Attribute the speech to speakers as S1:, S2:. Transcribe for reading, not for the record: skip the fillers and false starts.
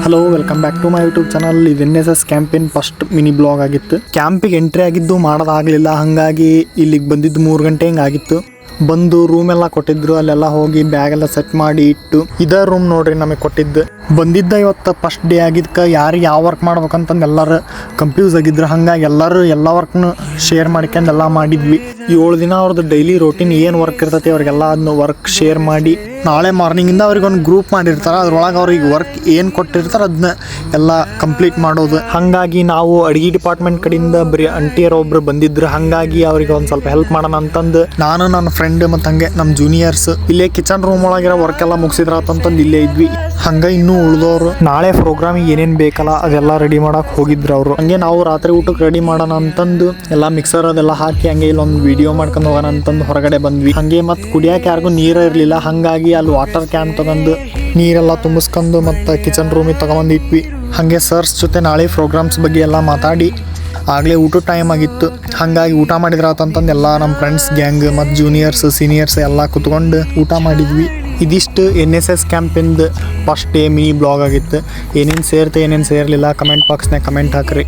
S1: Hello, welcome back to my YouTube channel. ಇದು NSS ಕ್ಯಾಂಪಿನ first mini blog ಆಗಿತ್ತು. ಕ್ಯಾಂಪಿಗೆ ಎಂಟ್ರಿ ಆಗಿದ್ದು ಮಾಡೋದಾಗಲಿಲ್ಲ, ಹಾಗಾಗಿ ಇಲ್ಲಿಗೆ ಬಂದಿದ್ದು 3 ಗಂಟೆ ಹಿಂಗೆ ಆಗಿತ್ತು. ಬಂದು ರೂಮ್ ಎಲ್ಲ ಕೊಟ್ಟಿದ್ರು, ಅಲ್ಲೆಲ್ಲ ಹೋಗಿ ಬ್ಯಾಗ್ ಎಲ್ಲ ಸೆಟ್ ಮಾಡಿ ಇಟ್ಟು ಇದೇ ರೂಮ್ ನೋಡ್ರಿ ನಮಗೆ ಕೊಟ್ಟಿದ್ದು. ಬಂದಿದ್ದ ಇವತ್ತು ಫಸ್ಟ್ ಡೇ ಆಗಿದ್ದಕ್ಕೆ ಯಾರಿಗೆ ಯಾವ ವರ್ಕ್ ಮಾಡ್ಬೇಕಂತಂದು ಎಲ್ಲರೂ ಕನ್ಫ್ಯೂಸ್ ಆಗಿದ್ರು. ಹಾಗಾಗಿ ಎಲ್ಲರೂ ಎಲ್ಲ ವರ್ಕ್ನು ಶೇರ್ ಮಾಡ್ಕೊಂಡು ಎಲ್ಲ ಮಾಡಿದ್ವಿ. 7 ದಿನ ಅವ್ರದ್ದು ಡೈಲಿ ರೋಟೀನ್ ಏನು ವರ್ಕ್ ಇರ್ತೈತಿ ಅವ್ರಿಗೆಲ್ಲ ಅದನ್ನ ವರ್ಕ್ ಶೇರ್ ಮಾಡಿ ನಾಳೆ ಮಾರ್ನಿಂಗಿಂದ ಅವ್ರಿಗೆ ಒಂದು ಗ್ರೂಪ್ ಮಾಡಿರ್ತಾರೆ. ಅದ್ರೊಳಗೆ ಅವ್ರಿಗೆ ವರ್ಕ್ ಏನು ಕೊಟ್ಟಿರ್ತಾರೆ ಅದನ್ನ ಎಲ್ಲ ಕಂಪ್ಲೀಟ್ ಮಾಡೋದು. ಹಾಗಾಗಿ ನಾವು ಅಡುಗೆ ಡಿಪಾರ್ಟ್ಮೆಂಟ್ ಕಡೆಯಿಂದ ಬರೀ ಅಂಟಿಯರ್ ಒಬ್ರು ಬಂದಿದ್ರು. ಹಾಗಾಗಿ ಅವ್ರಿಗೆ ಒಂದು ಸ್ವಲ್ಪ ಹೆಲ್ಪ್ ಮಾಡೋಣ ಅಂತಂದು ನಾನು ನನ್ನ ಫ್ರೆಂಡ್ ಮತ್ತು ಹಂಗೆ ನಮ್ಮ ಜೂನಿಯರ್ಸ್ ಇಲ್ಲೇ ಕಿಚನ್ ರೂಮ್ ಒಳಗಿರೋ ವರ್ಕ್ ಎಲ್ಲ ಮುಗಿಸಿದ್ರ ಅಂತಂದು ಇಲ್ಲೇ ಇದ್ವಿ. ಹಂಗೆ ಇನ್ನೂ ಉಳಿದವರು ನಾಳೆ ಪ್ರೋಗ್ರಾಮಿಗೆ ಏನೇನು ಬೇಕಲ್ಲ ಅದೆಲ್ಲ ರೆಡಿ ಮಾಡಕ್ಕೆ ಹೋಗಿದ್ರು ಅವರು. ಹಂಗೆ ನಾವು ರಾತ್ರಿ ಊಟಕ್ಕೆ ರೆಡಿ ಮಾಡೋಣ ಅಂತಂದು ಎಲ್ಲ ಮಿಕ್ಸರ್ ಅದೆಲ್ಲ ಹಾಕಿ ಹಂಗೆ ಇಲ್ಲೊಂದು ವಿಡಿಯೋ ಮಾಡ್ಕೊಂಡು ಹೋಗೋಣ ಅಂತಂದು ಹೊರಗಡೆ ಬಂದ್ವಿ. ಹಂಗೆ ಮತ್ತು ಕುಡಿಯೋಕೆ ಯಾರಿಗೂ ನೀರು ಇರಲಿಲ್ಲ, ಹಾಗಾಗಿ ಅಲ್ಲಿ ವಾಟರ್ ಕ್ಯಾನ್ ತಗೊಂಡು ನೀರೆಲ್ಲ ತುಂಬಿಸ್ಕೊಂಡು ಮತ್ತು ಕಿಚನ್ ರೂಮಿಗೆ ತಗೊಂಬಂದು ಇಟ್ವಿ. ಹಾಗೆ ಸರ್ಸ್ ಜೊತೆ ನಾಳೆ ಪ್ರೋಗ್ರಾಮ್ಸ್ ಬಗ್ಗೆ ಎಲ್ಲ ಮಾತಾಡಿ ಆಗಲೇ ಊಟದ ಟೈಮ್ ಆಗಿತ್ತು. ಹಾಗಾಗಿ ಊಟ ಮಾಡಿದ್ರಾತಂತಂದು ಎಲ್ಲ ನಮ್ಮ ಫ್ರೆಂಡ್ಸ್ ಗ್ಯಾಂಗ್ ಮತ್ತು ಜೂನಿಯರ್ಸ್ ಸೀನಿಯರ್ಸ್ ಎಲ್ಲ ಕುತ್ಕೊಂಡು ಊಟ ಮಾಡಿದ್ವಿ. ಇದಿಷ್ಟು NSS ಕ್ಯಾಂಪಿಂದು ಫಸ್ಟ್ ಡೇ ಮಿನಿ ಬ್ಲಾಗ್ ಆಗಿತ್ತು. ಏನೇನು ಸೇರ್ತೆ ಏನೇನು ಸೇರಲಿಲ್ಲ ಕಮೆಂಟ್ ಬಾಕ್ಸ್ನಾಗ ಕಮೆಂಟ್ ಹಾಕ್ರಿ.